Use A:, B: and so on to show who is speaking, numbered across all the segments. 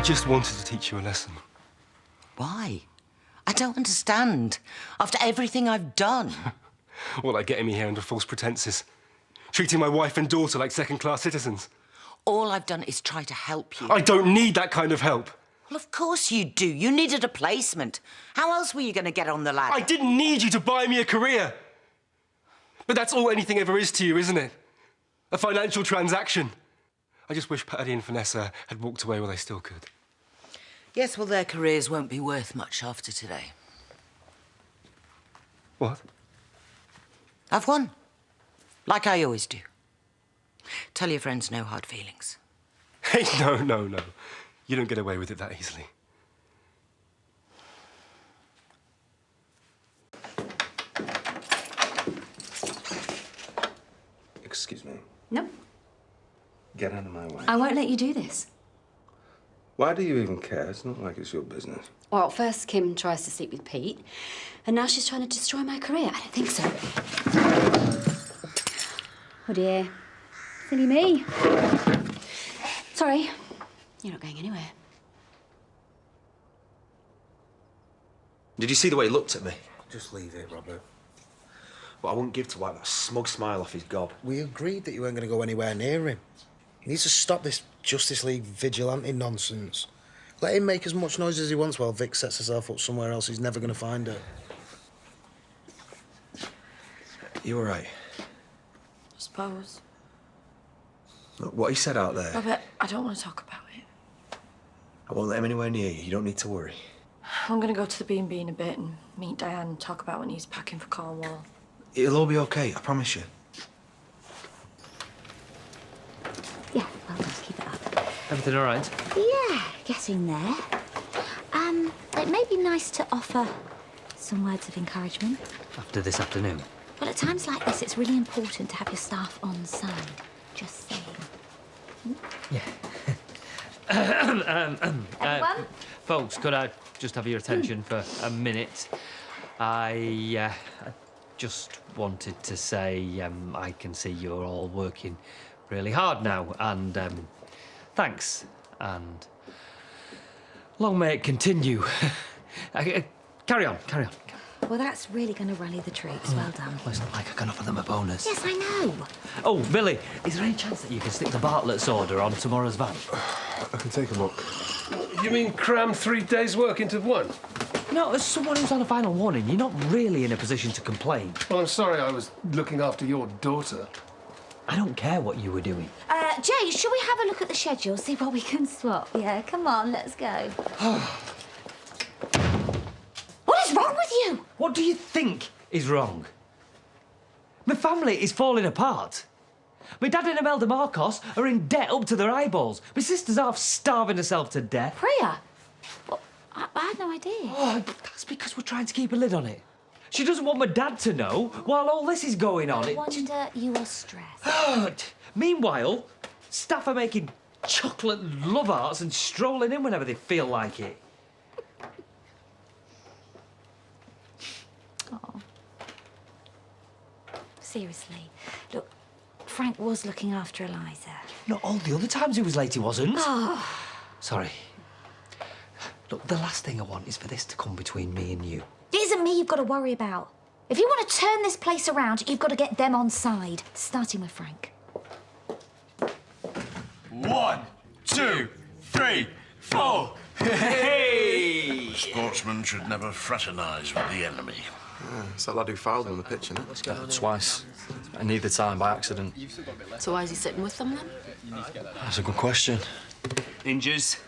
A: just wanted to teach you a lesson.
B: Why? I don't understand. After everything I've done.
A: Well, like getting me here under false pretenses. Treating my wife and daughter like second-class citizens.
B: All I've done is try to help you.
A: I don't need that kind of help.
B: Well, of course you do. You needed a placement. How else were you going to get on the ladder?
A: I didn't need you to buy me a career. But that's all anything ever is to you, isn't it? A financial transaction. I just wish Paddy and Vanessa had walked away while they still could.
B: Yes, well, their careers won't be worth much after today.
A: What?
B: I've won. Like I always do. Tell your friends no hard feelings.
A: Hey, no. You don't get away with it that easily.
C: Excuse me.
D: No.
C: Get out of my way.
D: I won't let you do this.
C: Why do you even care? It's not like it's your business.
D: Well, first Kim tries to sleep with Pete, and now she's trying to destroy my career. I don't think so. Oh dear. Silly me. Sorry. You're not going anywhere.
E: Did you see the way he looked at me?
C: Just leave it, Robert.
E: Well, I wouldn't give to wipe that smug smile off his gob.
F: We agreed that you weren't going to go anywhere near him. He needs to stop this Justice League vigilante nonsense. Let him make as much noise as he wants while Vic sets herself up somewhere else he's never going to find her.
E: You were right.
G: I suppose.
E: Look, what he said out there,
G: Robert, I don't want to talk about it.
E: I won't let him anywhere near you. You don't need to worry.
G: I'm going to go to the B&B in a bit and meet Diane and talk about when he's packing for Cornwall.
E: It'll all be okay, I promise you.
D: Yeah, well done. Keep it up.
H: Everything all right?
D: Yeah, getting there. It may be nice to offer some words of encouragement.
H: After this afternoon?
D: Well, at times like this, it's really important to have your staff on side. Just saying.
H: Yeah.
D: Everyone?
H: Folks, could I just have your attention for a minute? I just wanted to say I can see you're all working really hard now, and thanks, and long may it continue. Carry on.
D: Well, that's really going to rally the troops. Well done.
H: Well, it's not like I can offer them a bonus.
D: Yes, I know.
H: Oh, Billy, is there any chance that you can stick the Bartlett's order on tomorrow's van?
C: I can take a look.
I: You mean cram 3 days' work into one?
H: No, as someone who's on a final warning, you're not really in a position to complain.
I: Well, I'm sorry I was looking after your daughter.
H: I don't care what you were doing.
D: Jay, shall we have a look at the schedule, see what we can swap? Yeah, come on, let's go. What is wrong with you?
H: What do you think is wrong? My family is falling apart. My dad and Imelda Marcos are in debt up to their eyeballs. My sister's half starving herself to death.
D: Priya? Well, I had no idea.
H: Oh, that's because we're trying to keep a lid on it. She doesn't want my dad to know while all this is going on.
D: No wonder you are stressed.
H: Meanwhile, staff are making chocolate love hearts and strolling in whenever they feel like it.
D: Oh. Seriously, look, Frank was looking after Eliza.
H: Not all the other times he was late, he wasn't.
D: Oh.
H: Sorry. Look, the last thing I want is for this to come between me and you.
D: It isn't me you've got to worry about. If you want to turn this place around, you've got to get them on side, starting with Frank.
J: 1, 2, 3, 4. Hey!
K: A sportsman should never fraternise with the enemy.
C: Yeah, it's that lad who fouled him on the pitch, isn't it?
E: Twice. And neither time by accident.
G: So why is he sitting with them then?
E: That's a good question.
L: Ninjas,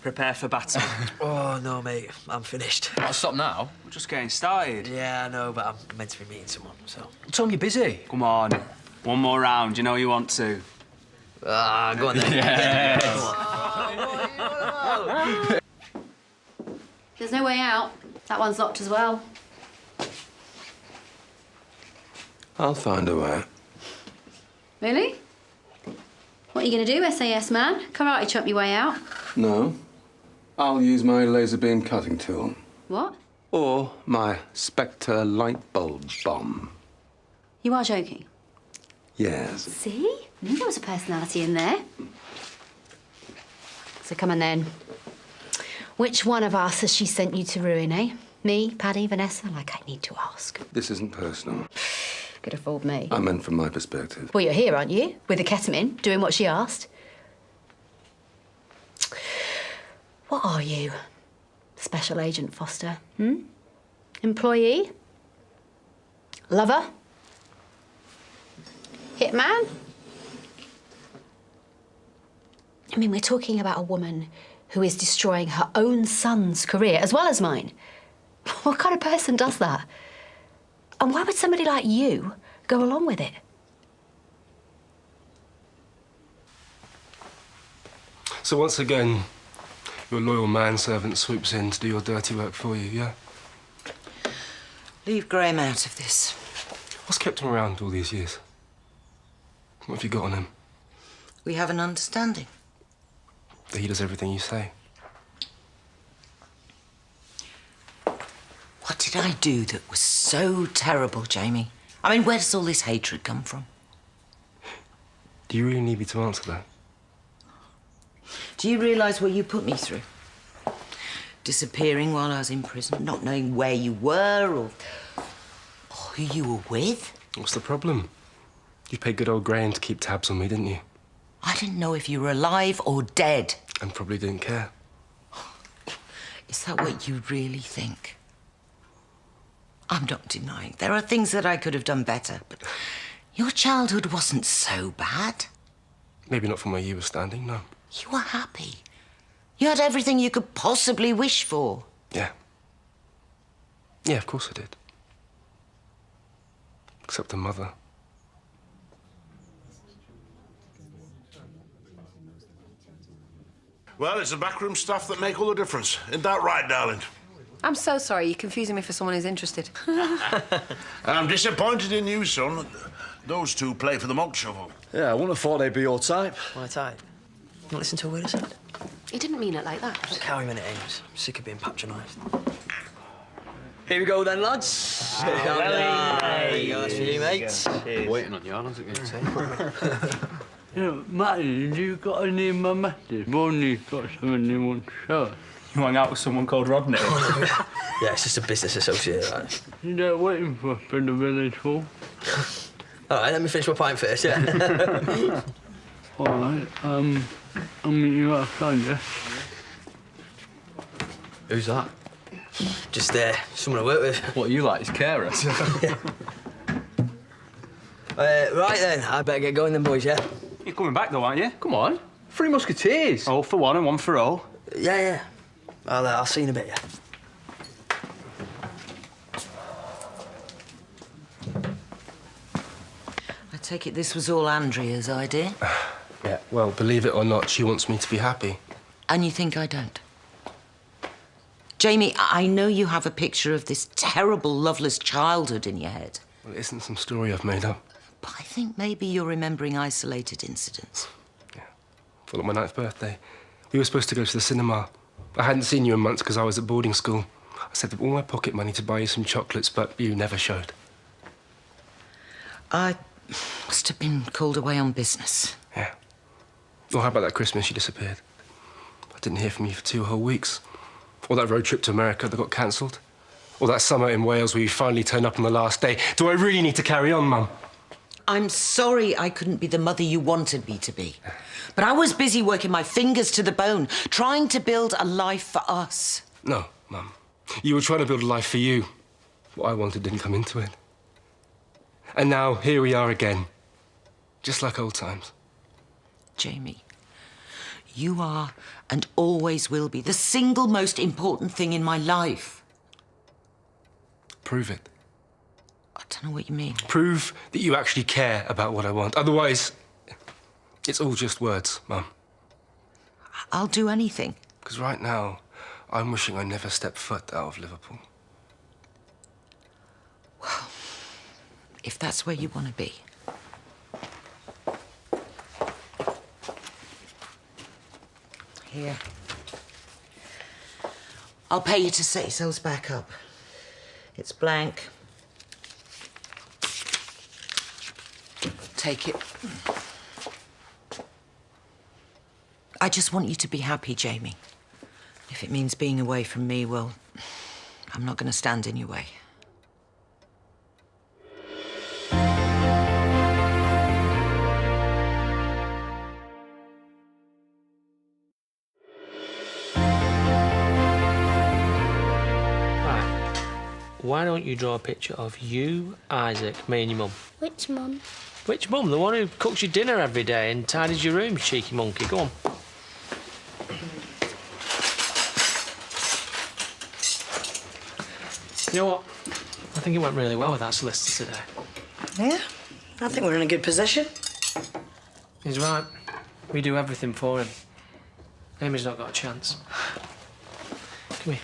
L: prepare for battle.
E: Oh, no, mate. I'm finished.
L: I'll stop now. We're just getting started.
E: Yeah, I know, but I'm meant to be meeting someone, so...
L: Tom, you're busy. Come on. One more round. You know you want to.
E: Ah, go on then.
L: Yes.
G: There's no way out. That one's locked as well.
C: I'll find a way.
G: Really? What are you going to do, SAS man? Karate chop your way out?
C: No. I'll use my laser beam cutting tool.
G: What?
C: Or my Spectre light bulb bomb.
G: You are joking?
C: Yes.
G: See? I knew there was a personality in there. So come on then. Which one of us has she sent you to ruin, eh? Me, Paddy, Vanessa? Like, I need to ask.
C: This isn't personal.
G: Could have fooled me.
C: I meant from my perspective.
G: Well, you're here, aren't you? With the ketamine, doing what she asked. What are you? Special Agent Foster, Employee? Lover? Hitman? I mean, we're talking about a woman who is destroying her own son's career as well as mine. What kind of person does that? And why would somebody like you go along with it?
A: So once again, your loyal manservant swoops in to do your dirty work for you, yeah?
B: Leave Graham out of this.
A: What's kept him around all these years? What have you got on him?
B: We have an understanding.
A: That he does everything you say.
B: What did I do that was so terrible, Jamie? I mean, where does all this hatred come from?
A: Do you really need me to answer that?
B: Do you realise what you put me through? Disappearing while I was in prison, not knowing where you were or who you were with.
A: What's the problem? You paid good old Graham to keep tabs on me, didn't you?
B: I didn't know if you were alive or dead.
A: And probably didn't care.
B: Is that what you really think? I'm not denying there are things that I could have done better, but your childhood wasn't so bad.
A: Maybe not from where you were standing, no.
B: You were happy. You had everything you could possibly wish for.
A: Yeah. Yeah, of course I did. Except a mother.
K: Well, it's the backroom staff that make all the difference. Isn't that right, darling?
M: I'm so sorry. You're confusing me for someone who's interested.
K: I'm disappointed in you, son. Those two play for the malt shovel.
J: Yeah, I wouldn't have thought they'd be your type.
N: My type? Not listen to a word I said.
M: He didn't mean it like that.
N: Look how he meant it, Ames. I'm sick of being patronised. Here we go then, lads. There you go, that's for you, mate.
C: Waiting on you, aren't it?
O: Yeah, Matty, have you got any of my messages? Ronnie's got something he wants to show.
J: You hung out with someone called Rodney?
N: Yeah, it's just a business associate, right?
O: You there waiting for us in the village hall?
N: All right, let me finish my pint first, yeah?
O: All right, I'll meet you outside, yeah?
N: Who's that? Just someone I work with.
J: What, you like his carer?
N: Right then, I better get going then, boys, yeah?
J: You're coming back though, aren't you? Come on. 3 Musketeers. All for one and one for all.
N: Yeah. I'll see you in a bit, yeah?
B: I take it this was all Andrea's idea?
A: Yeah, well, believe it or not, she wants me to be happy.
B: And you think I don't? Jamie, I know you have a picture of this terrible, loveless childhood in your head.
A: Well, it isn't some story I've made up.
B: But I think maybe you're remembering isolated incidents.
A: Yeah. For like my 9th birthday, we were supposed to go to the cinema. I hadn't seen you in months because I was at boarding school. I saved up all my pocket money to buy you some chocolates, but you never showed.
B: I must have been called away on business.
A: Yeah. Or how about that Christmas you disappeared? I didn't hear from you for 2 whole weeks. Or that road trip to America that got cancelled. Or that summer in Wales where you finally turned up on the last day. Do I really need to carry on, Mum?
B: I'm sorry I couldn't be the mother you wanted me to be. But I was busy working my fingers to the bone, trying to build a life for us.
A: No, Mum. You were trying to build a life for you. What I wanted didn't come into it. And now, here we are again. Just like old times.
B: Jamie, you are and always will be the single most important thing in my life.
A: Prove it.
B: I don't know what you mean.
A: Prove that you actually care about what I want. Otherwise, it's all just words, Mum.
B: I'll do anything.
A: Because right now, I'm wishing I never stepped foot out of Liverpool.
B: Well, if that's where you want to be. Here. I'll pay you to set yourselves back up. It's blank. Take it. I just want you to be happy, Jamie. If it means being away from me, well, I'm not going to stand in your way.
P: Right. Why don't you draw a picture of you, Isaac, me and your mum?
Q: Which mum?
P: Which mum? The one who cooks your dinner every day and tidies your room, you cheeky monkey. Go on. You know what? I think it went really well with that solicitor today.
B: Yeah? I think we're in a good position.
P: He's right. We do everything for him. Amy's not got a chance. Come here.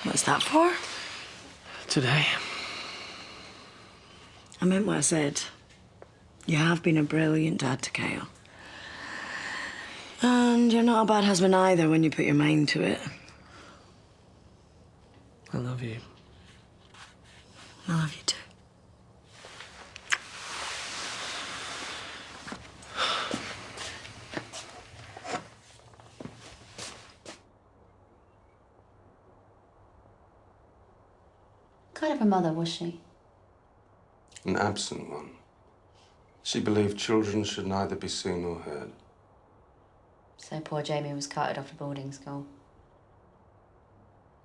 B: What's that for?
P: Today.
B: I meant what I said. You have been a brilliant dad to Kale. And you're not a bad husband either when you put your mind to it.
P: I love you.
B: I love you too.
G: What kind of a mother was she?
C: An absent one. She believed children should neither be seen nor heard.
G: So poor Jamie was carted off to boarding school.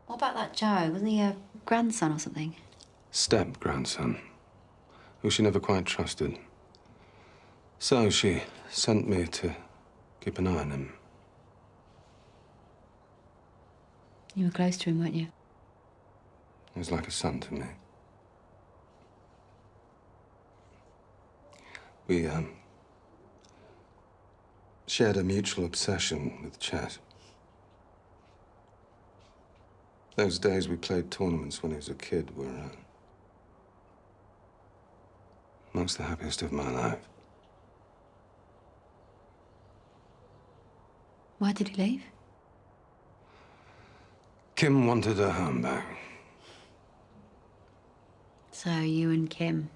G: What about that Joe? Wasn't he a grandson or something?
C: Step-grandson, who she never quite trusted. So she sent me to keep an eye on him.
G: You were close to him, weren't you?
C: He was like a son to me. We, shared a mutual obsession with chess. Those days we played tournaments when he was a kid were amongst the happiest of my life.
G: Why did he leave?
C: Kim wanted her home back.
G: So you and Kim.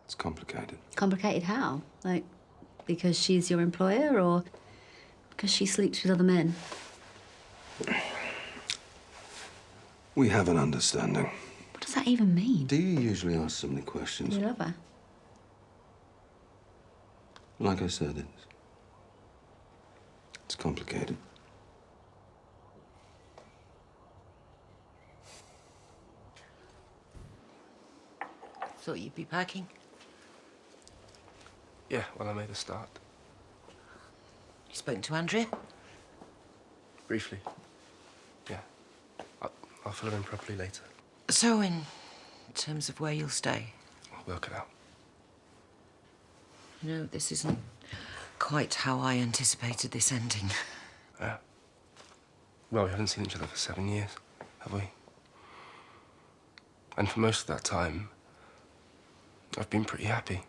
C: It's complicated.
G: Complicated how? Like, because she's your employer or because she sleeps with other men?
C: We have an understanding.
G: What does that even mean?
C: Do you usually ask so many questions?
G: You love her?
C: Like I said, it's complicated.
B: Thought you'd be packing.
A: Yeah, well, I made a start.
B: You spoken to Andrea?
A: Briefly. Yeah. I'll fill her in properly later.
B: So, in terms of where you'll stay?
A: I'll work it out.
B: You know, this isn't quite how I anticipated this ending.
A: Yeah. Well, we haven't seen each other for 7 years, have we? And for most of that time, I've been pretty happy.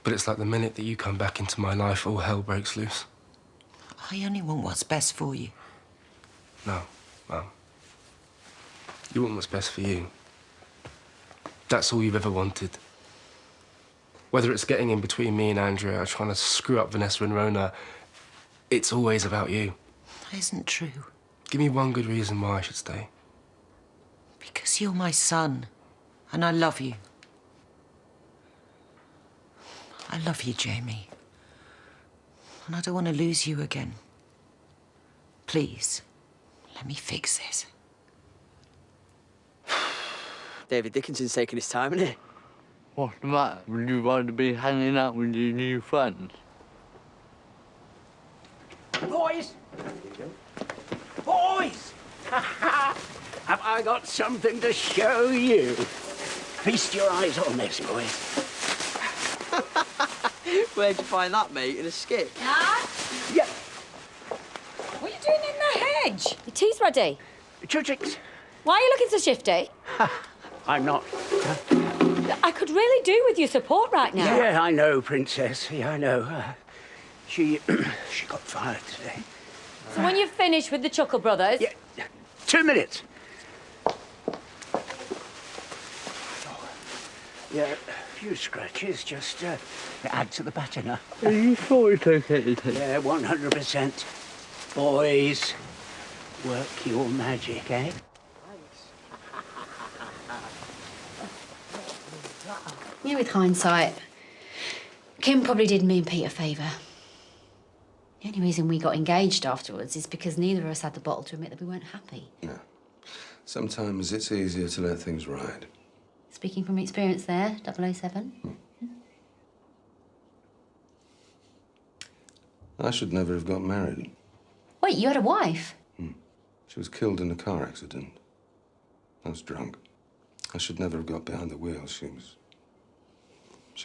A: But it's like the minute that you come back into my life, all hell breaks loose.
B: I only want what's best for you.
A: No, Mum. You want what's best for you. That's all you've ever wanted. Whether it's getting in between me and Andrea or trying to screw up Vanessa and Rona, it's always about you.
B: That isn't true.
A: Give me one good reason why I should stay.
B: Because you're my son, and I love you. I love you, Jamie. And I don't want to lose you again. Please, let me fix this.
N: David Dickinson's taking his time, isn't he?
O: What's the matter? Would you want to be hanging out with your new friends?
R: Boys! Boys! Have I got something to show you? Feast your eyes on this, boys.
N: Where'd you find that, mate? In a skip?
S: Dad?
R: Yeah.
S: What are you doing in the hedge? Your tea's ready.
R: Chicks.
S: Why are you looking so shifty?
R: I'm not.
S: I could really do with your support right now.
R: Yeah, I know, Princess. Yeah, I know. She got fired today.
S: So when you've finished with the Chuckle Brothers...
R: Yeah. 2 minutes. Yeah, a few scratches, just add to the patina.
O: You thought it's okay to take?
R: Yeah, 100%. Boys, work your magic, eh?
G: Yeah, with hindsight, Kim probably did me and Pete a favour. The only reason we got engaged afterwards is because neither of us had the bottle to admit that we weren't happy.
C: Yeah. Sometimes it's easier to let things ride.
G: Speaking from experience there, 007.
C: I should never have got married.
G: Wait, you had a wife?
C: She was killed in a car accident. I was drunk. I should never have got behind the wheel. She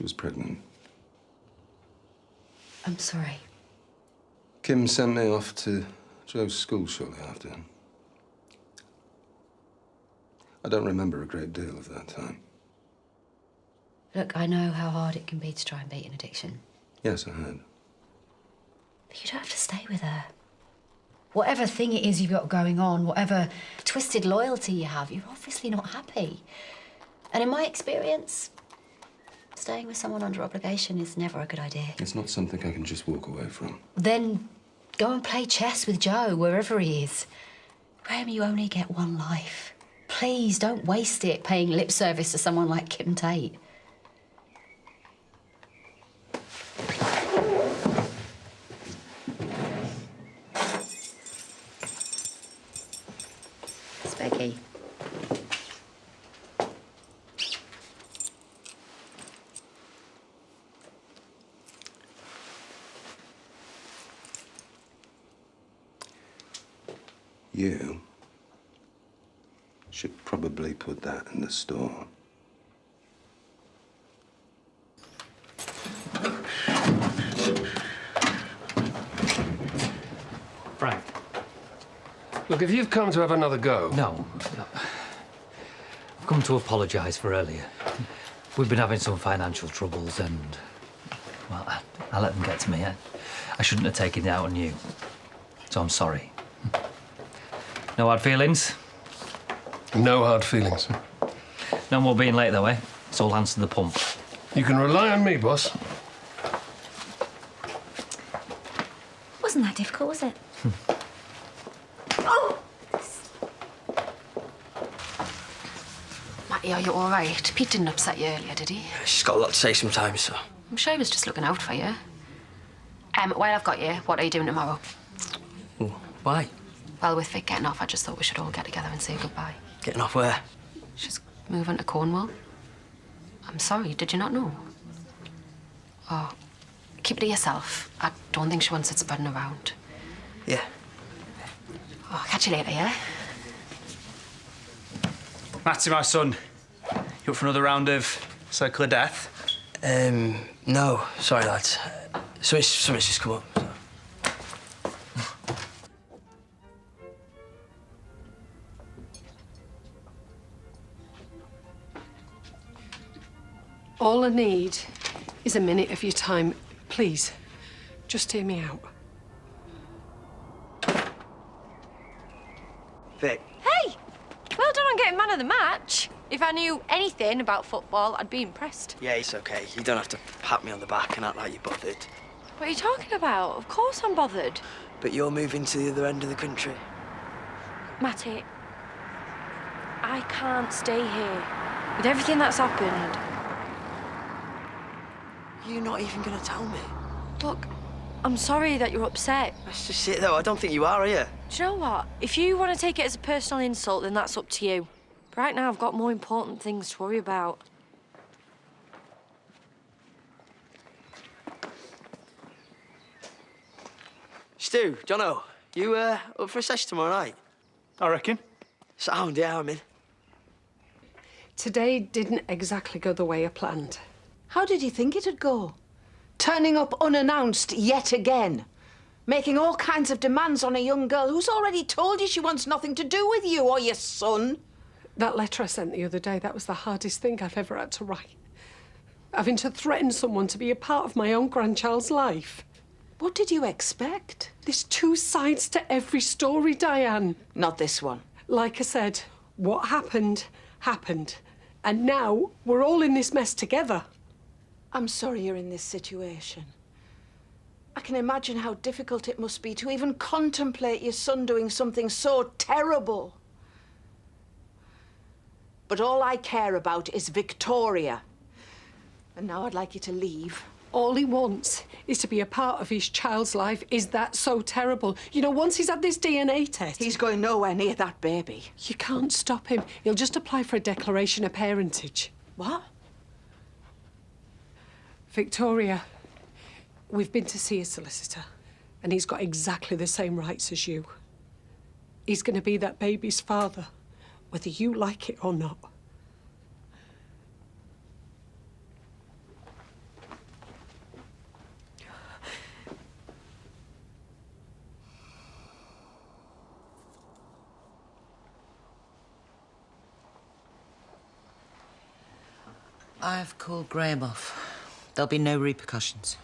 C: was pregnant.
G: I'm sorry.
C: Kim sent me off to Joe's school shortly after. I don't remember a great deal of that time.
G: Look, I know how hard it can be to try and beat an addiction.
C: Yes, I had.
G: But you don't have to stay with her. Whatever thing it is you've got going on, whatever twisted loyalty you have, you're obviously not happy. And in my experience, staying with someone under obligation is never a good idea.
C: It's not something I can just walk away from.
G: Then go and play chess with Joe, wherever he is. Graham, you only get one life. Please don't waste it paying lip service to someone like Kim Tate. It's Becky.
C: You should probably put that in the store.
I: Frank. Look, if you've come to have another go...
H: No. I've come to apologise for earlier. We've been having some financial troubles and... Well, I let them get to me. I shouldn't have taken it out on you. So I'm sorry. No hard feelings?
I: No hard feelings.
H: No more being late, though, eh? It's all hands to the pump.
I: You can rely on me, boss.
D: Wasn't that difficult, was it?
M: Matty, are you all right? Pete didn't upset you earlier, did he?
N: She's got a lot to say sometimes, so...
M: I'm sure he was just looking out for you. While I've got you, what are you doing tomorrow?
N: Ooh, why?
M: Well, with Vic getting off, I just thought we should all get together and say goodbye.
N: Getting off where?
M: She's moving to Cornwall. I'm sorry, did you not know? Oh, keep it to yourself. I don't think she wants it spreading around.
N: Yeah.
M: Oh, I'll catch you later, yeah?
J: Matty, my son, you up for another round of Circle of Death?
N: No. Sorry, lads. Something's just come up. So.
Q: All I need is a minute of your time. Please, just hear me out.
N: Vic.
T: Hey! Well done on getting man of the match. If I knew anything about football, I'd be impressed.
N: Yeah, it's okay. You don't have to pat me on the back and act like you're bothered.
T: What are you talking about? Of course I'm bothered.
N: But you're moving to the other end of the country.
T: Matty, I can't stay here. With everything that's happened.
N: You're not even going to tell me?
T: Look, I'm sorry that you're upset.
N: That's just it, though. I don't think you are you?
T: Do you know what? If you want to take it as a personal insult, then that's up to you. But right now, I've got more important things to worry about.
N: Stu, Jono, you up for a session tomorrow night?
J: I reckon.
N: Sound, yeah, I'm in.
Q: Today didn't exactly go the way I planned.
U: How did you think it'd go? Turning up unannounced yet again. Making all kinds of demands on a young girl who's already told you she wants nothing to do with you or your son.
Q: That letter I sent the other day, that was the hardest thing I've ever had to write. Having to threaten someone to be a part of my own grandchild's life.
U: What did you expect?
Q: There's two sides to every story, Diane.
U: Not this one.
Q: Like I said, what happened, happened. And now we're all in this mess together.
U: I'm sorry you're in this situation. I can imagine how difficult it must be to even contemplate your son doing something so terrible. But all I care about is Victoria. And now I'd like you to leave.
Q: All he wants is to be a part of his child's life. Is that so terrible? You know, once he's had this DNA test...
U: He's going nowhere near that baby.
Q: You can't stop him. He'll just apply for a declaration of parentage.
U: What?
Q: Victoria, we've been to see a solicitor, and he's got exactly the same rights as you. He's going to be that baby's father, whether you like it or not.
B: I've called Graham off. There'll be no repercussions.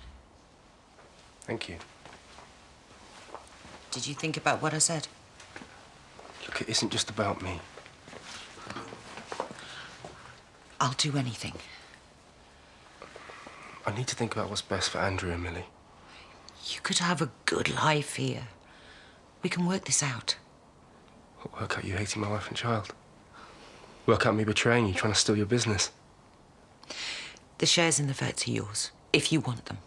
A: Thank you.
B: Did you think about what I said?
A: Look, it isn't just about me.
B: I'll do anything.
A: I need to think about what's best for Andrew and Millie.
B: You could have a good life here. We can work this out.
A: Work out you hating my wife and child. Work out me betraying you, trying to steal your business.
B: The shares in the vets are yours, if you want them.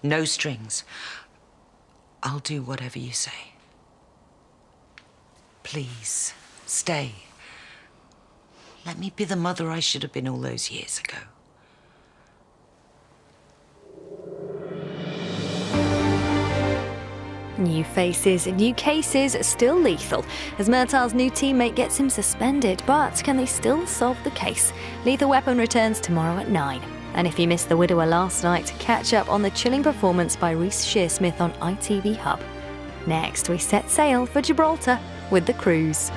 B: No strings. I'll do whatever you say. Please, stay. Let me be the mother I should have been all those years ago.
F: New faces, new cases, still lethal, as Murtaugh's new teammate gets him suspended. But can they still solve the case? Lethal Weapon returns tomorrow at 9. And if you missed The Widower last night, catch up on the chilling performance by Reece Shearsmith on ITV Hub. Next, we set sail for Gibraltar with the cruise.